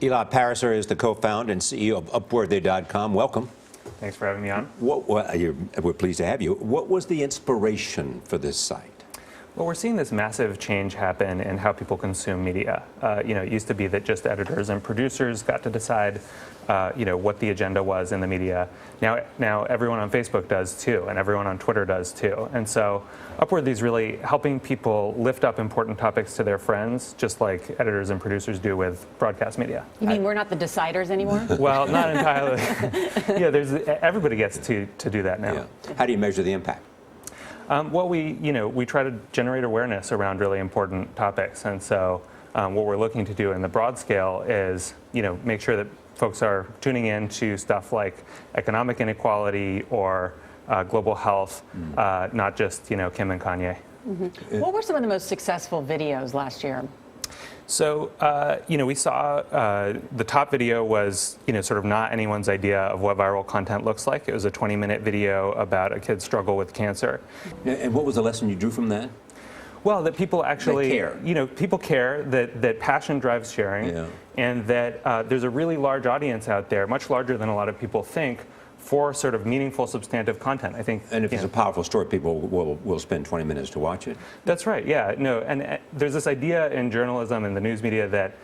Eli Pariser is the co-founder and CEO of Upworthy.com. Welcome. Thanks for having me on. We're pleased to have you. What was the inspiration for this site? Well, we're seeing this massive change happen in how people consume media. It used to be that just editors and producers got to decide, what the agenda was in the media. Now everyone on Facebook does too, and everyone on Twitter does too. And so Upworthy is really helping people lift up important topics to their friends, just like editors and producers do with broadcast media. You mean we're not the deciders anymore? Well, not entirely. Everybody gets to do that now. Yeah. How do you measure the impact? Well, we try to generate awareness around really important topics, and so what we're looking to do in the broad scale is, make sure that folks are tuning in to stuff like economic inequality or global health, not just Kim and Kanye. Mm-hmm. What were some of the most successful videos last year? So, we saw the top video was, sort of not anyone's idea of what viral content looks like. It was a 20-minute video about a kid's struggle with cancer. And what was the lesson you drew from that? Well, that people actually, care. People care, that passion drives sharing, and that there's a really large audience out there, much larger than a lot of people think, for sort of meaningful, substantive content. I think. And if it's a powerful story, people will spend 20 minutes to watch it. That's right. Yeah. No. And there's this idea in journalism and the news media that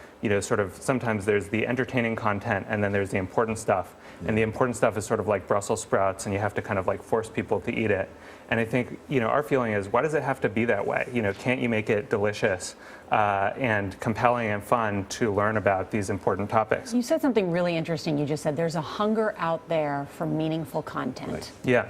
sort of sometimes there's the entertaining content and then there's the important stuff. And the important stuff is sort of like Brussels sprouts, and you have to kind of like force people to eat it. And I think our feeling is, why does it have to be that way? Can't you make it delicious and compelling and fun to learn about these important topics? You said something really interesting. You just said there's a hunger out there for meaningful content. Right. Yeah.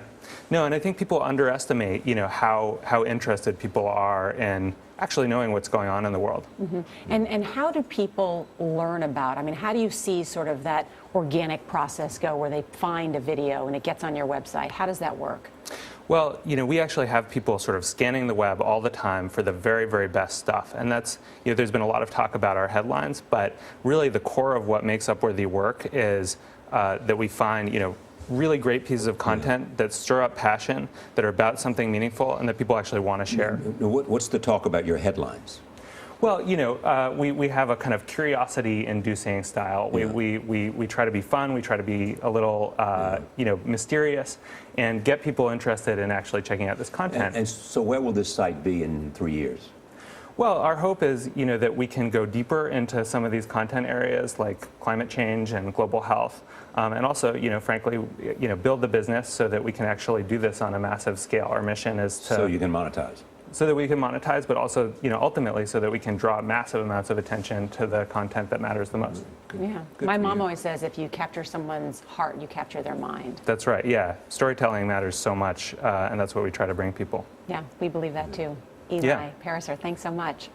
No, and I think people underestimate, how interested people are in actually knowing what's going on in the world. Mm-hmm. And how do people learn about? I mean, how do you see sort of that organic process go, where they find a video and it gets on your website? How does that work? Well, we actually have people sort of scanning the web all the time for the very, very best stuff. And that's, there's been a lot of talk about our headlines, but really the core of what makes Upworthy work is that we find, really great pieces of content that stir up passion, that are about something meaningful, and that people actually want to share. What's the talk about your headlines? Well, we have a kind of curiosity-inducing style. We try to be fun. We try to be a little, mysterious, and get people interested in actually checking out this content. And so, where will this site be in 3 years? Well, our hope is, that we can go deeper into some of these content areas like climate change and global health, and also, frankly, build the business so that we can actually do this on a massive scale. Our mission is to so you can monetize. So that we can monetize, but also, ultimately, so that we can draw massive amounts of attention to the content that matters the most. Yeah. My mom always says, if you capture someone's heart, you capture their mind. That's right. Yeah. Storytelling matters so much, and that's what we try to bring people. Yeah, we believe that too. Eli Pariser, thanks so much.